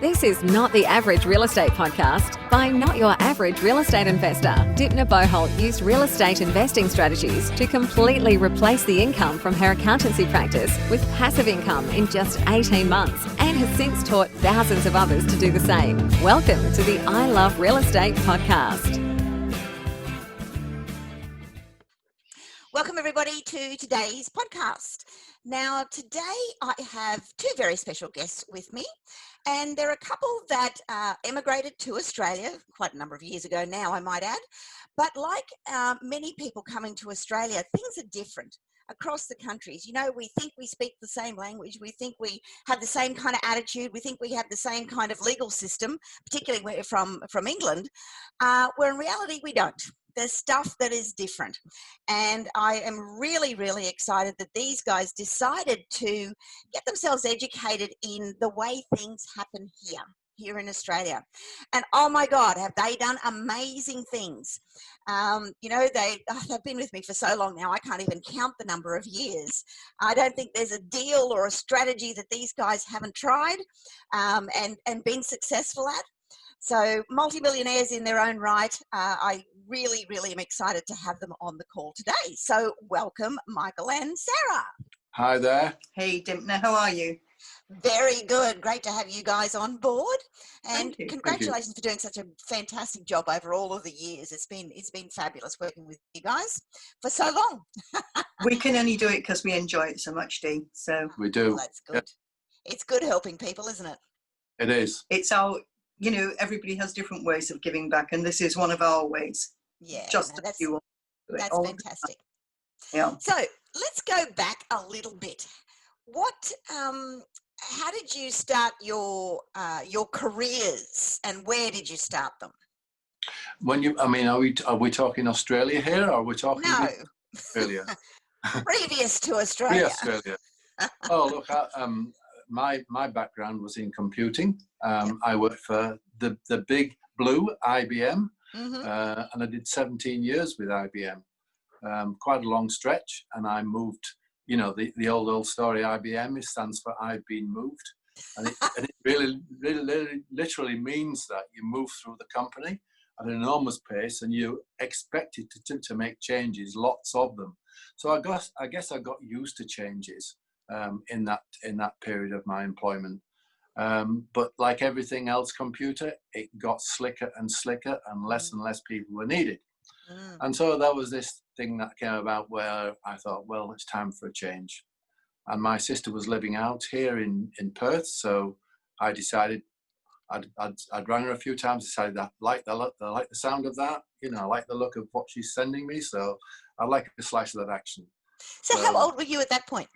This is Not the Average Real Estate Podcast by Not Your Average Real Estate Investor. Dymphna Boholt used real estate investing strategies to completely replace the income from her accountancy practice with passive income in just 18 months and has since taught thousands of others to do the same. Welcome to the I Love Real Estate Podcast. Welcome everybody to today's podcast. Now today I have two very special guests with me, and they're a couple that emigrated to Australia quite a number of years ago now, I might add. But like many people coming to Australia, things are different across the countries. You know, we think we speak the same language, we think we have the same kind of attitude, we think we have the same kind of legal system, particularly where from England, where in reality we don't. There's stuff that is different. And I am really, really excited that these guys decided to get themselves educated in the way things happen here in Australia. And oh my God, have they done amazing things. You know, they've been with me for so long now, I can't even count the number of years. I don't think there's a deal or a strategy that these guys haven't tried and been successful at. So multimillionaires in their own right. I really, really am excited to have them on the call today. So welcome, Michael and Sara. Hi there. Hey, Dymphna, how are you? Very good. Great to have you guys on board. And congratulations Thank you. for doing such a fantastic job over all of the years. It's been fabulous working with you guys for so long. We can only do it because we enjoy it so much, Dee. So We do. Well, that's good. Yeah. It's good helping people, isn't it? It is. it's our, you know, everybody has different ways of giving back, and this is one of our ways. Yeah. Just no, a few. that's fantastic. Yeah. So let's go back a little bit. What, how did you start your careers, and where did you start them? Are we talking Australia here, or are we talking No, Australia? previous to Australia. Australia. Oh, look, my background was in computing. I worked for the big blue IBM, and I did 17 years with IBM. Quite a long stretch, and I moved. You know, the old story, IBM, it stands for I've been moved. And it really literally means that you move through the company at an enormous pace and you expect it to make changes, lots of them. So I guess I got used to changes in that period of my employment. But like everything else computer, it got slicker and slicker and less people were needed. And so that was this thing that came about where I thought, well, it's time for a change. And my sister was living out here in Perth, so I decided I'd rang her a few times, decided that I like the sound of that, you know, I like the look of what she's sending me, so I like a slice of that action. So how old were you at that point?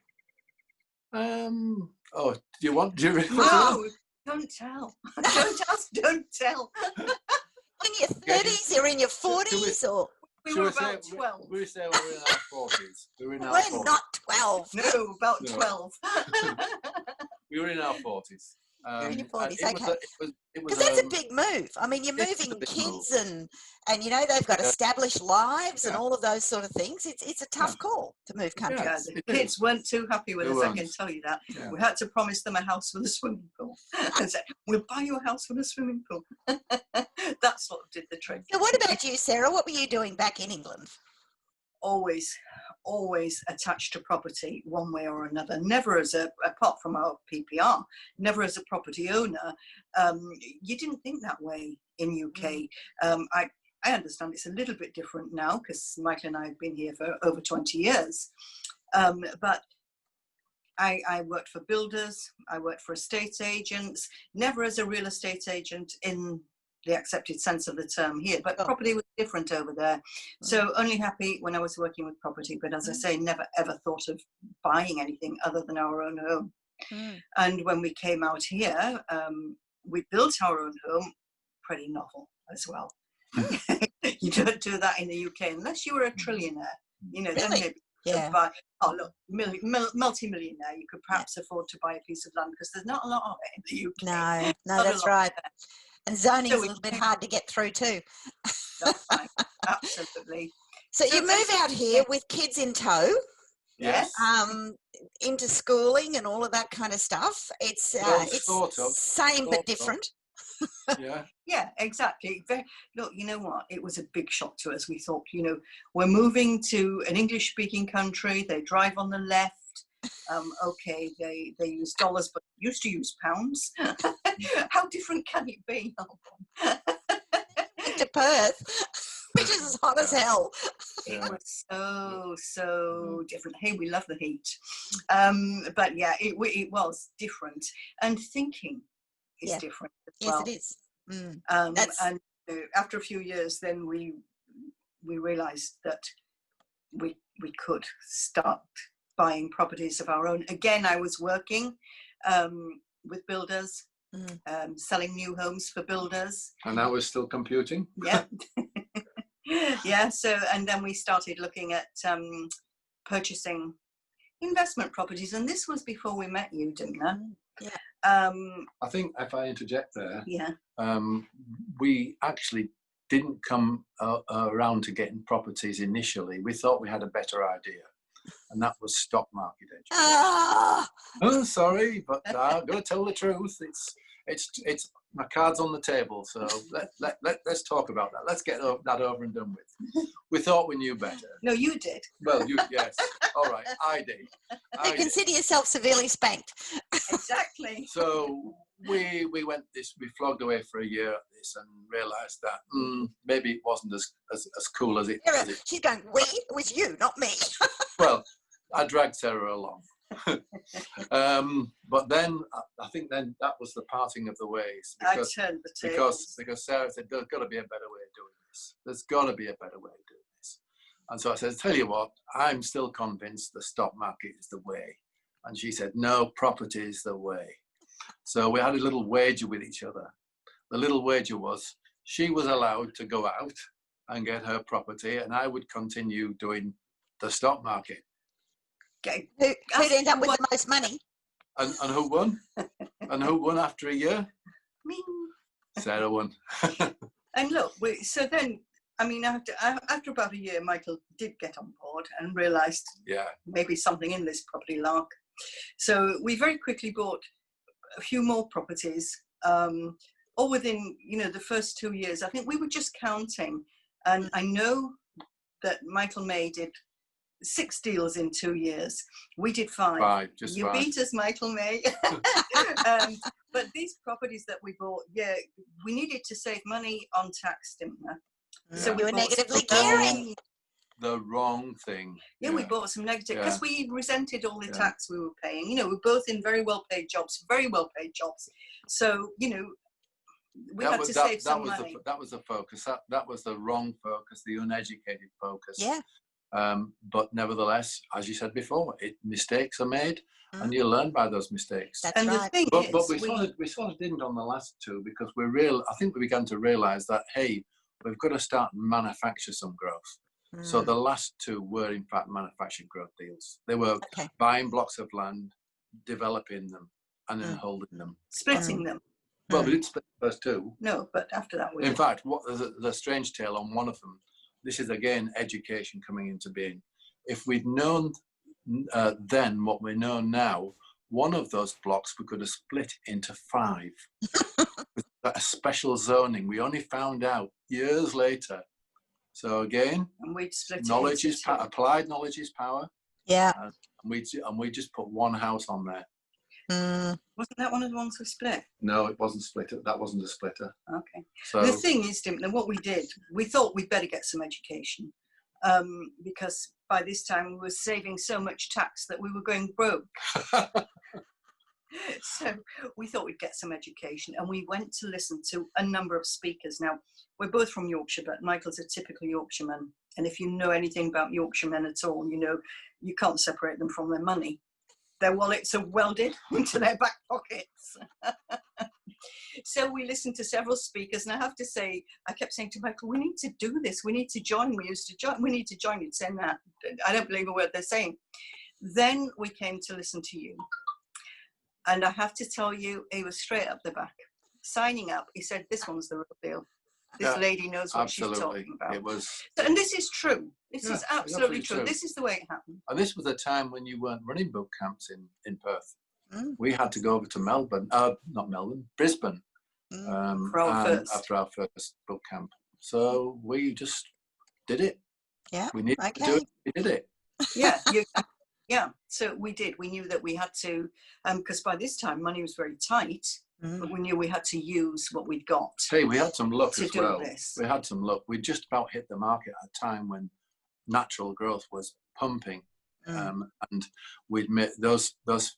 Oh, do you really? No, don't tell. Don't ask, don't tell. In your 30s or in your 40s? Or We were about 12. We say we were in our 40s. We're not 12. No, about No. 12. We were in our 40s. You're in your 40s, It okay. was Because that's a big move. I mean, you're It's moving a big kids and you know, they've got established lives and Yeah. all of those sort of things. It's a tough call to move countries. Yeah, the kids weren't too happy with They us, I weren't. can tell you that. Yeah. We had to promise them a house with a swimming pool. And said, we'll buy you a house with a swimming pool. That sort of did the trick. So what about you, Sarah? What were you doing back in England? Always attached to property one way or another, never apart from our PPR, never as a property owner. You didn't think that way in UK. I understand it's a little bit different now because Michael and I have been here for over 20 years. But I worked for builders, I worked for estate agents, never as a real estate agent in the accepted sense of the term here, but property was different over there. So only happy when I was working with property, but as I say, never ever thought of buying anything other than our own home. And when we came out here, we built our own home, pretty novel as well. You don't do that in the UK unless you were a trillionaire, you know, then Really? maybe Yeah. buy, oh look, multi-millionaire, you could perhaps afford to buy a piece of land because there's not a lot of it in the UK. No, Not a that's lot. right. And zoning's So a we little bit hard to get through too. That's fine. Absolutely. So you move out here with kids in tow. Yes. Into schooling and all of that kind of stuff. It's Sort of. same but different. Yeah. Yeah, exactly. Look, you know what? It was a big shock to us. We thought, we're moving to an English-speaking country. They drive on the left. Okay, they use dollars, but used to use pounds. How different can it be? To Perth, which is as hot as hell. It was so different. Hey, we love the heat. But yeah, it was different. And thinking is different as well. Yes, it is. And after a few years, then we realised that we could start buying properties of our own. Again, I was working with builders, selling new homes for builders. And I was still computing. Yeah. Yeah. So, and then we started looking at purchasing investment properties. And this was before we met you, Dymphna. Yeah. I think if I interject there, Yeah. We actually didn't come around to getting properties initially. We thought we had a better idea, and that was stock market education. Oh, sorry, but I'm going to tell the truth. It's my cards on the table. So let's talk about that. Let's get that over and done with. We thought we knew better. No, you did. Well, yes. All right, I did. So consider yourself severely spanked. Exactly. So we flogged away for a year at this and realised that maybe it wasn't as cool as it. She's going, we? It was you, not me. Well, I dragged Sarah along. But then I think then that was the parting of the ways. Because, I turned the tables. Because Sarah said, there's got to be a better way of doing this. There's got to be a better way of doing this. And so I said, tell you what, I'm still convinced the stock market is the way. And she said, no, property is the way. So we had a little wager with each other. The little wager was she was allowed to go out and get her property, and I would continue doing the stock market. Okay. Who'd end up with the most money? And who won? And who won after a year? Me. Sarah won. And look, so then, I mean, after about a year, Michael did get on board and realised maybe something in this property lark. So we very quickly bought a few more properties, all within, the first 2 years. I think we were just counting, and I know that Michael May did 6 deals in 2 years. We did 5. Just you 5. beat us, Michael May. But these properties that we bought, we needed to save money on tax, didn't we? So we were negatively gearing. The wrong thing. Yeah, we bought some negative because we resented all the tax we were paying. We're both in very well-paid jobs. So, we had to save some money. That was the focus. That was the wrong focus, the uneducated focus. Yeah. But nevertheless, as you said before, mistakes are made, and you learn by those mistakes. That's right. The thing But is, we sort of didn't on the last 2 because I think we began to realise that, hey, we've got to start and manufacture some growth. So the last 2 were in fact manufactured growth deals. They were buying blocks of land, developing them, and then holding them, splitting them. Well, we didn't split the first 2. No, but after that, in fact, what the strange tale on one of them. This is again education coming into being. If we'd known then what we know now, one of those blocks we could have split into 5. With a special zoning. We only found out years later. So again, and we'd split knowledge is applied knowledge is power. Yeah. And we just put one house on there. Wasn't that one of the ones we split? No, it wasn't split. That wasn't a splitter. Okay. So the thing is, Dymphna, what we did, we thought we'd better get some education, because by this time we were saving so much tax that we were going broke. So we thought we'd get some education, and we went to listen to a number of speakers. Now, we're both from Yorkshire, but Michael's a typical Yorkshireman. And if you know anything about Yorkshiremen at all, you can't separate them from their money. Their wallets are welded into their back pockets. So we listened to several speakers, and I have to say, I kept saying to Michael, we need to do this. We need to join. We need to join. You'd say, nah, I don't believe a word they're saying. Then we came to listen to you. And I have to tell you, he was straight up the back. Signing up, he said, this one's the real deal. This lady knows what she's talking about. It was. And this is true. This Yeah, is it's absolutely true. true. This is the way it happened. And this was a time when you weren't running boot camps in Perth. Mm. We had to go over to Brisbane, For our first. after our first boot camp. So we just did it. Yeah. We needed to do Okay. it. We did it. Yeah, yeah. So we did. We knew that we had to, because by this time money was very tight, but we knew we had to use what we'd got. Hey, we had some luck to as do well. this. We had some luck. We just about hit the market at a time when natural growth was pumping. And we'd made those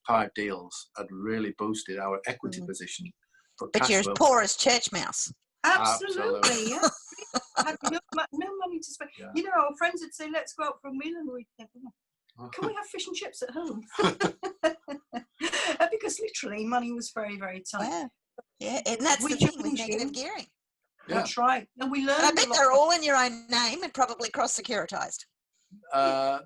5 deals had really boosted our equity position. But you're as poor as church mouse. Absolutely, yeah. I had no money to spend. Yeah. You know, our friends would say, let's go out for a meal, and we'd think, can we have fish and chips at home? Because literally money was very, very tight. Yeah, and that's the thing with negative gearing. Yeah. That's right. And we learned. And I bet they're all in your own name and probably cross-securitized. The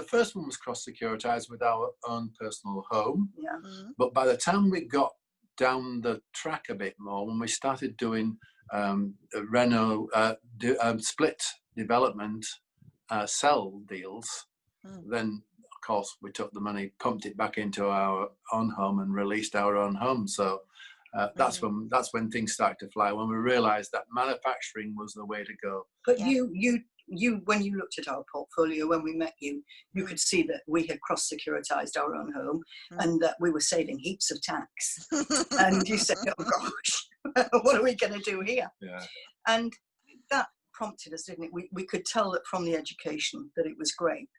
first one was cross-securitized with our own personal home. Yeah. But by the time we got down the track a bit more, when we started doing split development sell deals, then of course we took the money, pumped it back into our own home and released our own home. So that's when things started to fly, when we realized that manufacturing was the way to go. But you when you looked at our portfolio when we met you, you could see that we had cross-securitized our own home and that we were saving heaps of tax. And you said, oh gosh, what are we going to do here? Yeah. And that prompted us, didn't it? We could tell that from the education that it was great.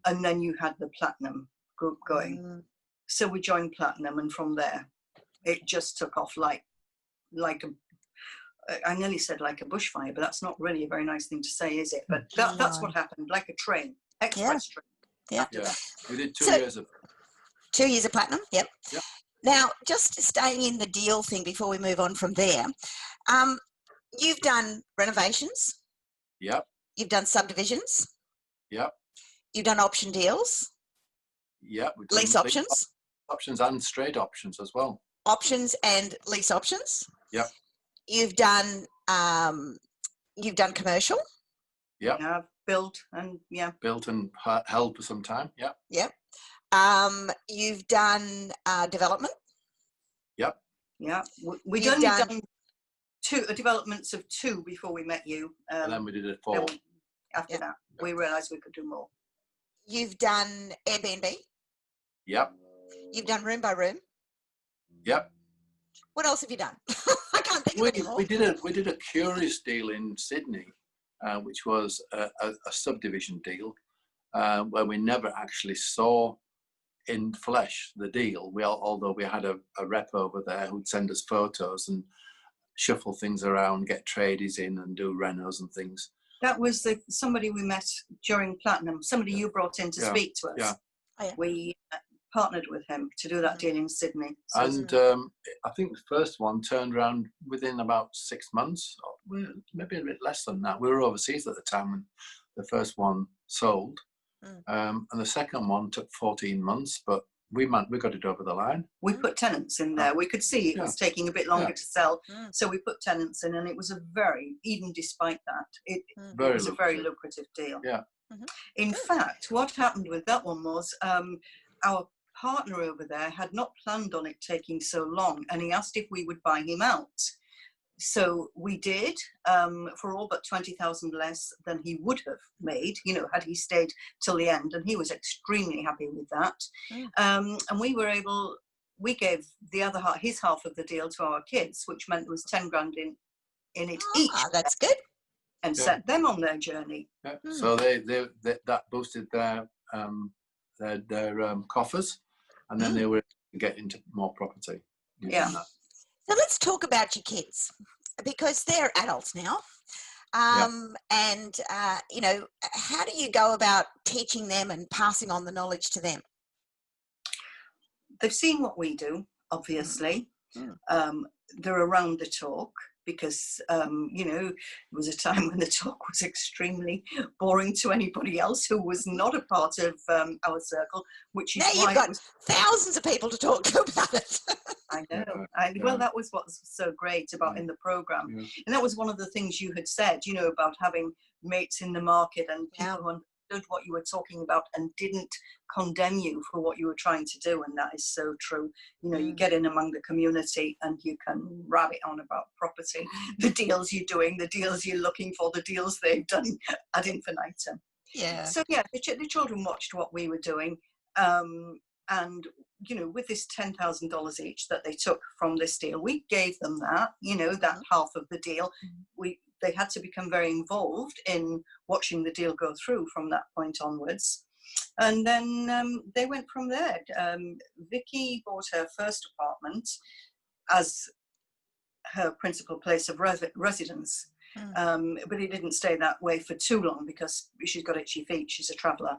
And then you had the Platinum group going. So we joined Platinum, and from there it just took off like I nearly said like a bushfire, but that's not really a very nice thing to say, is it? But that's what happened, like a train, express train. Yeah. We did 2 years of 2 years of Platinum. Yep. Yep. Now, just staying in the deal thing before we move on from there, you've done renovations. Yep. You've done subdivisions. Yep. You've done option deals. Yep. Lease options. Options and straight options as well. Options and lease options. Yep. You've done commercial. Yep. Yeah, built and held for some time. Yep. Yep. You've done development. Yep. Yeah. We'd only done 2 developments of 2 before we met you. And then we did 4. After that, we realised we could do more. You've done Airbnb. Yep. You've done room by room. Yep. What else have you done? I can't think of any more. We did a curious deal in Sydney, which was a subdivision deal, where we never actually saw in flesh the deal. Although we had a rep over there who'd send us photos and shuffle things around, get tradies in and do renos and things. That was somebody we met during Platinum, somebody you brought in to speak to us. Yeah. Oh, yeah. We partnered with him to do that deal in Sydney. So And I think the first one turned around within about 6 months, or maybe a bit less than that. We were overseas at the time when the first one sold. And the second one took 14 months, but we got it over the line. we put tenants in there. We could see it was taking a bit longer to sell. So we put tenants in, and it was even despite that, it was a very lucrative deal. Yeah. In fact, what happened with that one was our partner over there had not planned on it taking so long, and he asked if we would buy him out. So we did, for all but 20,000 less than he would have made, had he stayed till the end, and he was extremely happy with that. And we gave the other half, his half of the deal, to our kids, which meant there was 10 grand in it each. That's good. And sent them on their journey. Yeah. So that boosted their coffers, and then they were able to get into more property. Yeah. So let's talk about your kids, because they're adults now. And, how do you go about teaching them and passing on the knowledge to them? They've seen what we do, obviously. They're around the talk, because, it was a time when the talk was extremely boring to anybody else who was not a part of our circle, which is now you've got thousands of people to talk to about it. I I know. Well, that was what's so great about in the program. Yeah. And that was one of the things you had said, you know, about having mates in the market and people who understood what you were talking about and didn't condemn you for what you were trying to do. And that is so true. You know, you get in among the community and you can rabbit on about property, the deals you're doing, the deals you're looking for, the deals they've done ad infinitum. Yeah. So yeah, the children watched what we were doing. And, you know, with this $10,000 each that they took from this deal, we gave them that, you know, that half of the deal. They had to become very involved in watching the deal go through from that point onwards. And then they went from there. Vicky bought her first apartment as her principal place of residence. But it didn't stay that way for too long because she's got itchy feet. She's a traveller.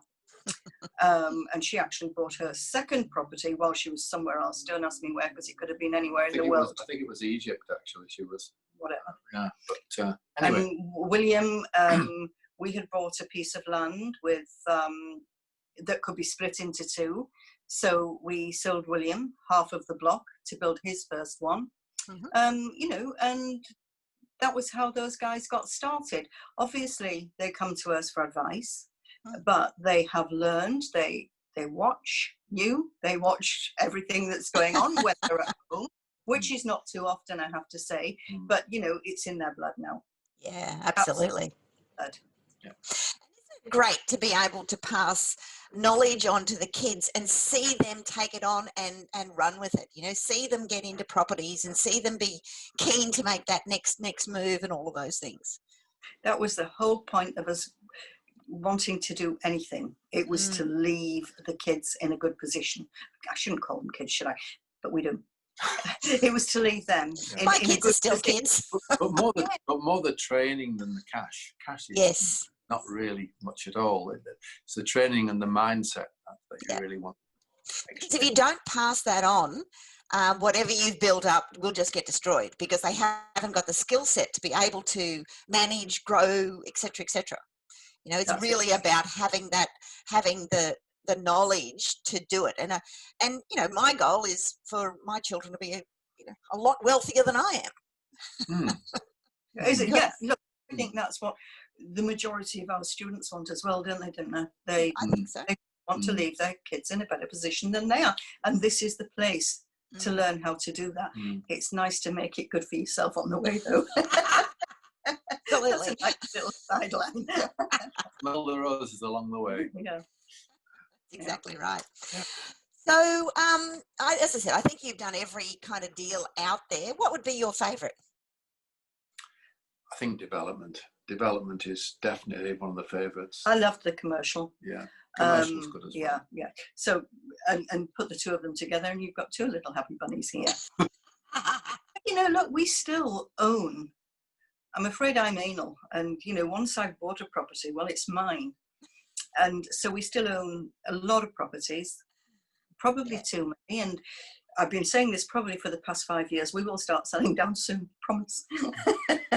And she actually bought her second property while she was somewhere else. Don't ask me where, because it could have been anywhere in the world. I think it was Egypt, actually. She was. Whatever. Yeah, but anyway. And William, we had bought a piece of land with that could be split into two. So we sold William half of the block to build his first one. You know, and that was how those guys got started. Obviously, they come to us for advice, but they have learned. They watch you. They watch everything that's going on when they're at home, which is not too often, I have to say. But you know, it's in their blood now. Yeah, absolutely. Yeah. Great to be able to pass knowledge on to the kids and see them take it on and run with it, you know, see them get into properties and see them be keen to make that next move and all of those things. That was the whole point of us wanting to do anything. It was to leave the kids in a good position. I shouldn't call them kids, should I? But we do. It was to leave them in My a kids good are still position. kids. But more the training than the cash. Cash is not really much at all. It's the training and the mindset that you really want. Because if you don't pass that on, whatever you've built up will just get destroyed because they haven't got the skill set to be able to manage, grow, etc., etc. You know, it's really about having the knowledge to do it. And you know, my goal is for my children to be a lot wealthier than I am. Is it? Yeah. Look, I think that's what the majority of our students want as well, don't they, Dymphna? I think so. They want to leave their kids in a better position than they are. And this is the place to learn how to do that. It's nice to make it good for yourself on the way, though. Absolutely. That's a nice little sideline. Smell the roses along the way. Yeah. Exactly right. Yeah. So, as I said, I think you've done every kind of deal out there. What would be your favourite? I think development. Development is definitely one of the favourites. I loved the commercial. Yeah, commercial's good as well. Yeah. So, and put the two of them together and you've got two little happy bunnies here. You know, look, we still own. I'm afraid I'm anal. And, you know, once I've bought a property, well, it's mine. And so we still own a lot of properties, probably too many. And I've been saying this probably for the past 5 years. We will start selling down soon, promise.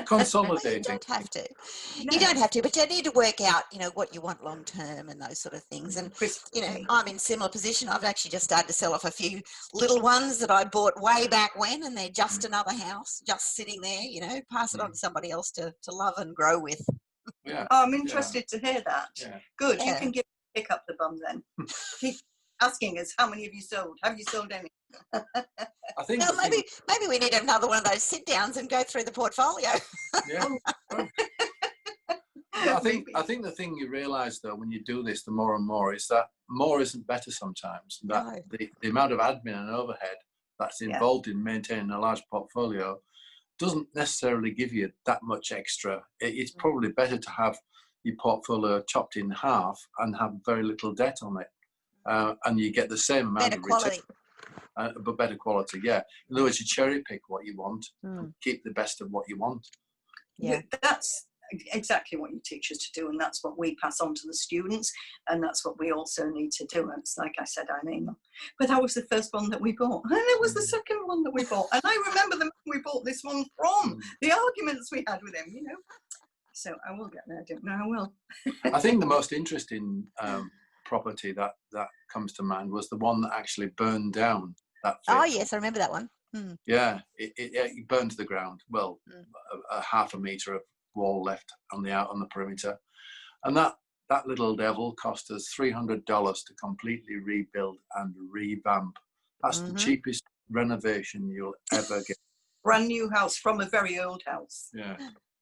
Consolidating. You don't have to. No. You don't have to, but you need to work out, you know, what you want long term and those sort of things. And, you know, I'm in a similar position. I've actually just started to sell off a few little ones that I bought way back when, and they're just another house, just sitting there, you know, pass it on to somebody else to love and grow with. Yeah. Oh, I'm interested to hear that. Yeah. Good. You can pick up the bum then. Keep asking us, how many have you sold? Have you sold any? I think. Well, maybe we need another one of those sit downs and go through the portfolio. Yeah. I think the thing you realise though when you do this, the more and more, is that more isn't better sometimes. That the amount of admin and overhead that's involved in maintaining a large portfolio doesn't necessarily give you that much extra. It's probably better to have your portfolio chopped in half and have very little debt on it, and you get the same amount Better of quality. return, but better quality. Yeah, in other words, you cherry pick what you want, keep the best of what you want. Yeah, that's exactly what you teach us to do, and that's what we pass on to the students, and that's what we also need to do. And it's like I said, I mean, but that was the first one that we bought, and it was the second one that we bought, and I remember the man we bought this one from, the arguments we had with him, you know. So I will get there, don't know. I will. I think the most interesting property that comes to mind was the one that actually burned down. That Oh yes, I remember that one. Yeah, it burned to the ground. Well, a half a metre of wall left on the perimeter. And that little devil cost us $300 to completely rebuild and revamp. That's the cheapest renovation you'll ever get. Brand new house from a very old house. Yeah.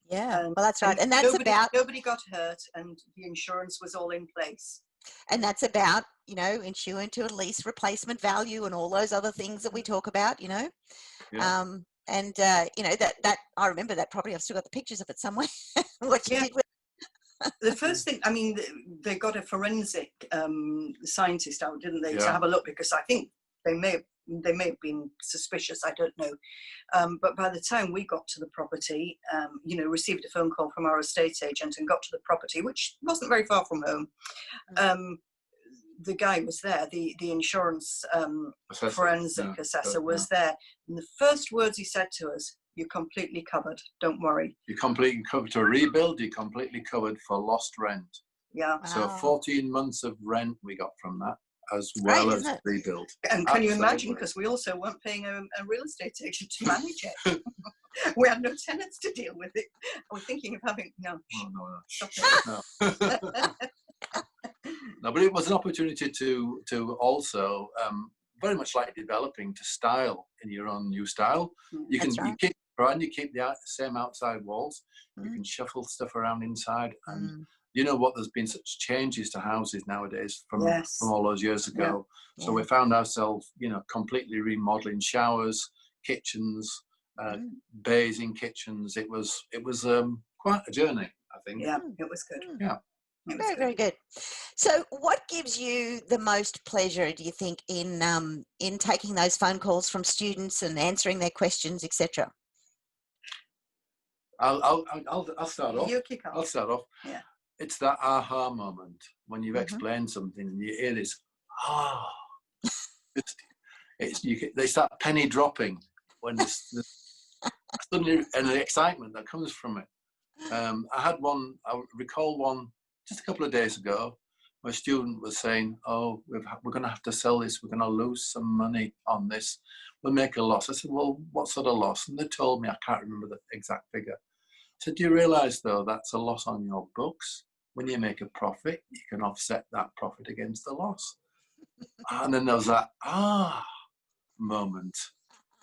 Yeah, well, that's right. And that's nobody got hurt, and the insurance was all in place. And that's about, insurance to at least replacement value and all those other things that we talk about, Yeah. That I remember that property. I've still got the pictures of it somewhere. What you did with the first thing, they got a forensic scientist out, didn't they, to Yeah. have a look, because I think they may have been suspicious, I don't know. But by the time we got to the property, received a phone call from our estate agent and got to the property, which wasn't very far from home. The guy was there, the insurance forensic assessor was there. And the first words he said to us, "You're completely covered, don't worry." You're completely covered to rebuild, you're completely covered for lost rent. Yeah. Wow. So 14 months of rent we got from that, as well as rebuild. And can you imagine, because we also weren't paying a real estate agent to manage it. We had no tenants to deal with it. We're thinking of having, No. stop it. No. No, but it was an opportunity to also very much like developing, to style in your own new style. You That's can right. you keep the same outside walls. You can shuffle stuff around inside, and you know what? There's been such changes to houses nowadays from all those years ago. Yeah. So we found ourselves, completely remodeling showers, kitchens, bays in kitchens. It was quite a journey, I think. Yeah, it was good. Yeah. Very, very good. So what gives you the most pleasure, do you think, in taking those phone calls from students and answering their questions, etc.? I'll start off. You kick off. I'll start off. Yeah. It's that aha moment when you've explained something and you hear this, they start penny dropping when suddenly, and the excitement that comes from it. I recall one just a couple of days ago. My student was saying, we're going to have to sell this. We're going to lose some money on this. We'll make a loss. I said, well, what sort of loss? And they told me, I can't remember the exact figure. I said, do you realise, though, that's a loss on your books? When you make a profit, you can offset that profit against the loss. And then there was that, moment.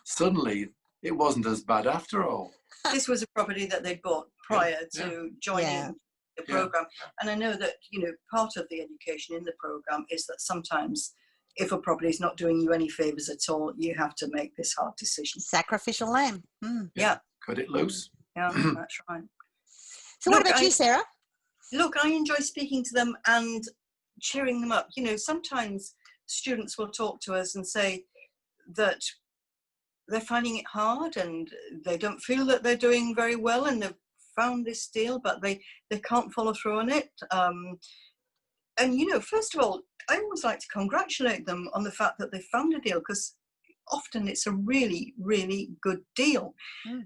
Suddenly, it wasn't as bad after all. This was a property that they bought prior to joining the program. And I know that, part of the education in the program is that sometimes if a property is not doing you any favours at all, you have to make this hard decision. Sacrificial lamb. Yeah. Cut it loose. Yeah, that's right. So what about you, Sarah? Look, I enjoy speaking to them and cheering them up. Sometimes students will talk to us and say that they're finding it hard and they don't feel that they're doing very well and they've found this deal, but they can't follow through on it. And, first of all, I always like to congratulate them on the fact that they found a deal, because often it's a really, really good deal.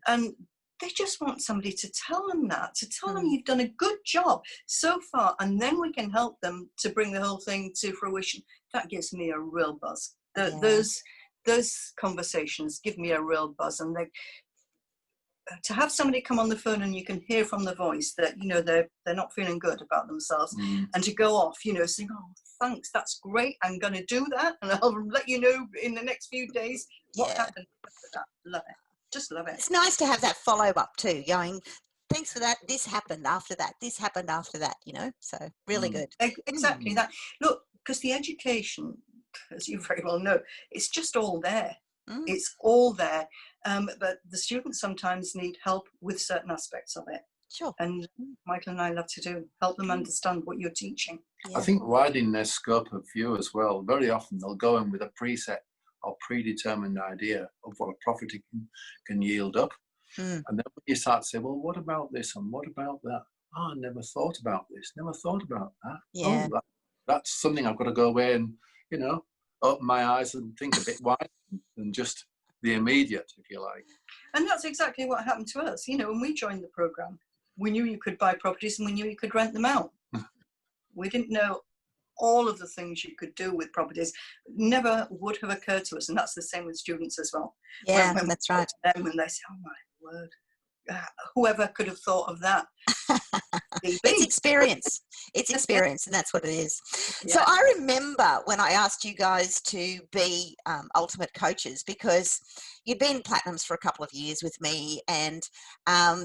And they just want somebody to tell them that, to tell them you've done a good job so far, and then we can help them to bring the whole thing to fruition. That gives me a real buzz. Those conversations give me a real buzz, and to have somebody come on the phone and you can hear from the voice that they're not feeling good about themselves, and to go off saying, thanks, that's great, I'm going to do that, and I'll let you know in the next few days what happened after that. Love it. Just love it. It's nice to have that follow-up too, going, thanks for that, this happened after that, this happened after that, so really good. Exactly that. Look, because the education, as you very well know, it's just all there. It's all there. But the students sometimes need help with certain aspects of it. Sure. And Michael and I love to help them understand what you're teaching. I think widening their scope of view as well. Very often they'll go in with a preset or predetermined idea of what a property can yield up. And then when you start to say, well, what about this and what about that? I never thought about this, never thought about that. Yeah. That's something I've got to go away and, open my eyes and think a bit wider than just the immediate, if you like. And that's exactly what happened to us. When we joined the program, we knew you could buy properties and we knew you could rent them out. We didn't know all of the things you could do with properties never would have occurred to us. And that's the same with students as well. Yeah, when that's we right. talk to them and they say, oh my word, whoever could have thought of that? It's experience. It's experience, and that's what it is. Yeah. So I remember when I asked you guys to be ultimate coaches, because you'd been platinums for a couple of years with me, and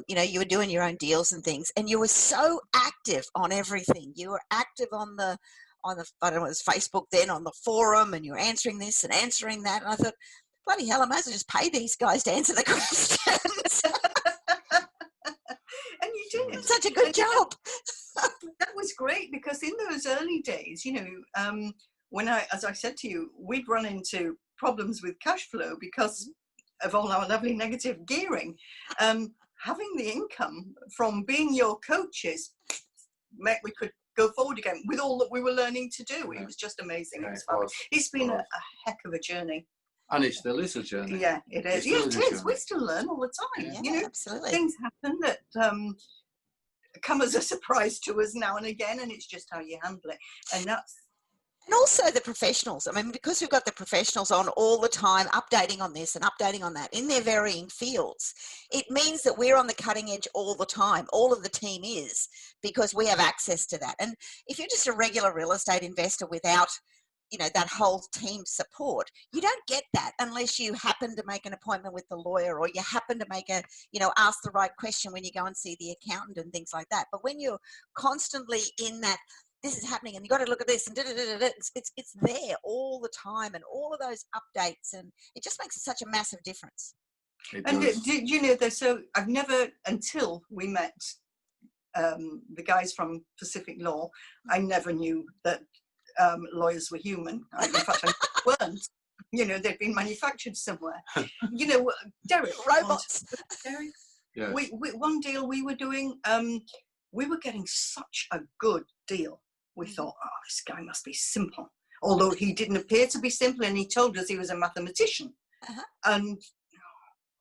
you know, you were doing your own deals and things, and you were so active on everything. You were active on the I don't know, it was Facebook then, on the forum, and you were answering this and answering that, and I thought, bloody hell, I might as well just pay these guys to answer the questions. And you did Such a good job. That was great, because in those early days, you know, as I said to you, we'd run into problems with cash flow because of all our lovely negative gearing. Having the income from being your coaches meant we could go forward again with all that we were learning to do. It was just amazing. Yeah, it was fun. It's been a heck of a journey. And it still is a journey. Yeah, it is. Yeah, it is. We still learn all the time. Yeah, You know, absolutely. things happen that come as a surprise to us now and again, and it's just how you handle it. And also the professionals. I mean, because we've got the professionals on all the time, updating on this and updating on that in their varying fields, it means that we're on the cutting edge all the time. All of the team is, because we have access to that. And if you're just a regular real estate investor without, you know, that whole team support, you don't get that unless you happen to make an appointment with the lawyer, or you happen to make ask the right question when you go and see the accountant and things like that. But when you're constantly in that, this is happening and you got to look at this and it's there all the time, and all of those updates, and it just makes such a massive difference. And you know, so I've never, until we met the guys from Pacific Law, I never knew that lawyers were human. In fact, I weren't. You know, they'd been manufactured somewhere. You know, Derek, Robots. Derek, Yes. we one deal we were doing, we were getting such a good deal. We thought, oh, this guy must be simple. Although he didn't appear to be simple, and he told us he was a mathematician. And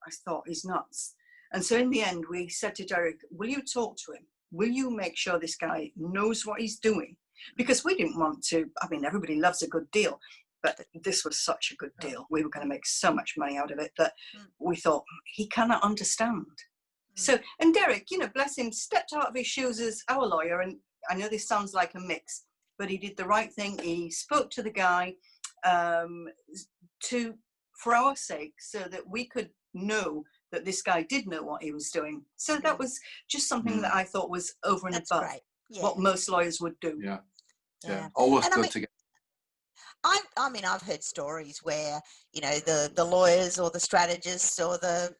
I thought, he's nuts. And so in the end, we said to Derek, will you talk to him? Will you make sure this guy knows what he's doing? Because we didn't want to, I mean, everybody loves a good deal, but this was such a good deal. We were going to make so much money out of it that we thought, he cannot understand. So, and Derek, you know, bless him, stepped out of his shoes as our lawyer. And I know this sounds like a mix, but he did the right thing. He spoke to the guy for our sake, so that we could know that this guy did know what he was doing. So that was just something that I thought was over and above what most lawyers would do. Yeah. Always good to get. I mean, I've heard stories where, you know, the lawyers or the strategists or the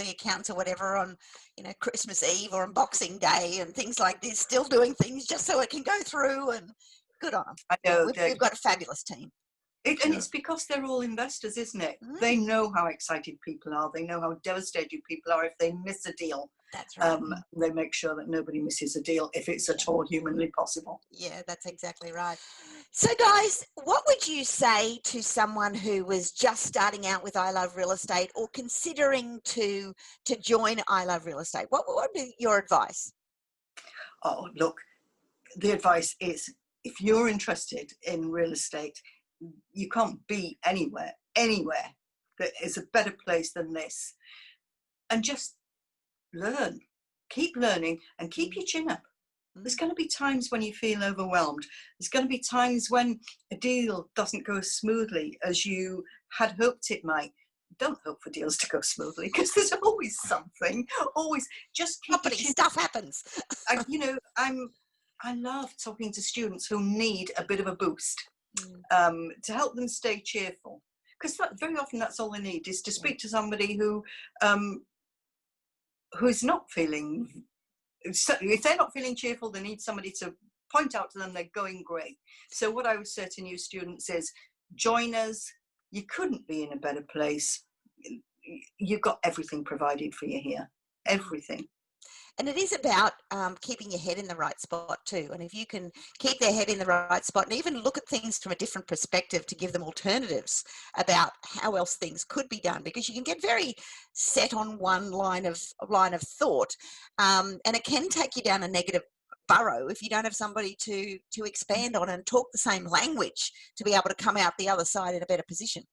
accountants or whatever on, you know, Christmas Eve or on Boxing Day and things like this, still doing things just so it can go through, and good on them. I know. We've got a fabulous team. And it's because they're all investors, isn't it? They know how excited people are. They know how devastated people are if they miss a deal. That's right. They make sure that nobody misses a deal if it's at all humanly possible. Yeah, that's exactly right. So guys, what would you say to someone who was just starting out with I Love Real Estate, or considering to join I Love Real Estate? What would be your advice? Oh, look, the advice is, if you're interested in real estate, you can't be anywhere that is a better place than this. And just learn, keep learning, and keep your chin up. There's going to be times when you feel overwhelmed. There's going to be times when a deal doesn't go as smoothly as you had hoped it might. Don't hope for deals to go smoothly, because there's always something. Always just keep your chin stuff happens. I love talking to students who need a bit of a boost to help them stay cheerful. Because very often that's all they need, is to speak to somebody who's not feeling, if they're not feeling cheerful, they need somebody to point out to them they're going great. So what I would say to new students is, join us. You couldn't be in a better place. You've got everything provided for you here, everything. And it is about keeping your head in the right spot too. And if you can keep their head in the right spot and even look at things from a different perspective to give them alternatives about how else things could be done, because you can get very set on one line of thought, and it can take you down a negative burrow if you don't have somebody to expand on and talk the same language to be able to come out the other side in a better position.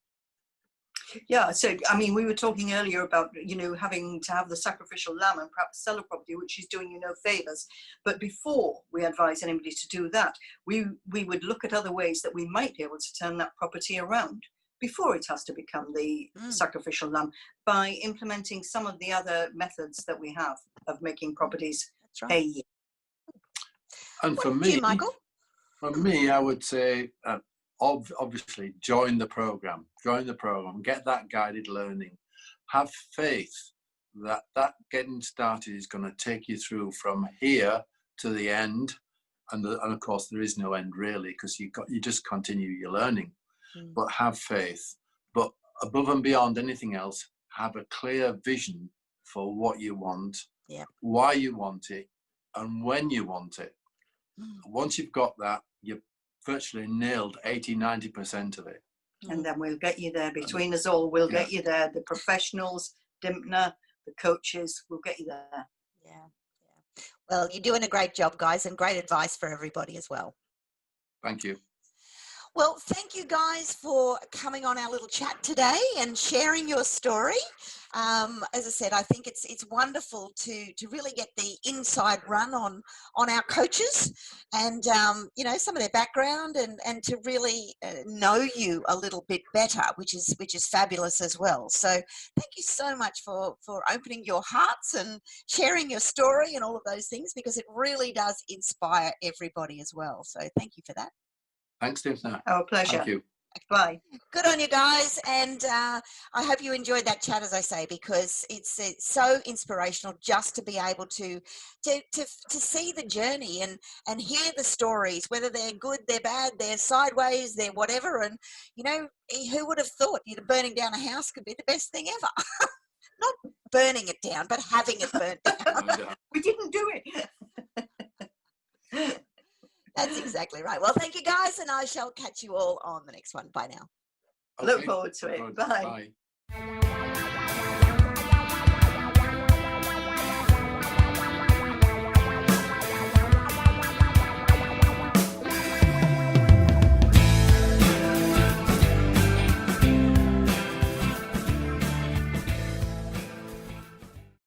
Yeah, so I mean, we were talking earlier about, you know, having to have the sacrificial lamb and perhaps sell a property, which is doing you no favors. But before we advise anybody to do that, we would look at other ways that we might be able to turn that property around before it has to become the sacrificial lamb, by implementing some of the other methods that we have of making properties pay you. And for me, I would say, obviously, join the program, get that guided learning, have faith that getting started is going to take you through from here to the end. And of course, there is no end really, because you just continue your learning. But have faith. But above and beyond anything else, have a clear vision for what you want, why you want it, and when you want it. Once you've got that, you've virtually nailed 80-90% of it. And then we'll get you there. Between us all, we'll get you there. The professionals, Dymphna, the coaches, we'll get you there. Yeah. Well, you're doing a great job, guys, and great advice for everybody as well. Thank you. Well, thank you guys for coming on our little chat today and sharing your story. As I said, I think it's wonderful to really get the inside run on our coaches and, you know, some of their background and to really know you a little bit better, which is fabulous as well. So thank you so much for opening your hearts and sharing your story and all of those things, because it really does inspire everybody as well. So thank you for that. Thanks, Dymphna. Our pleasure. Thank you. Bye. Good on you guys, and I hope you enjoyed that chat, as I say, because it's so inspirational just to be able to see the journey and hear the stories, whether they're good, they're bad, they're sideways, they're whatever. And you know, who would have thought burning down a house could be the best thing ever? Not burning it down, but having it burnt down. We didn't do it. That's exactly right. Well, thank you guys, and I shall catch you all on the next one. Bye now. Okay. Look forward to it. Bye. Bye.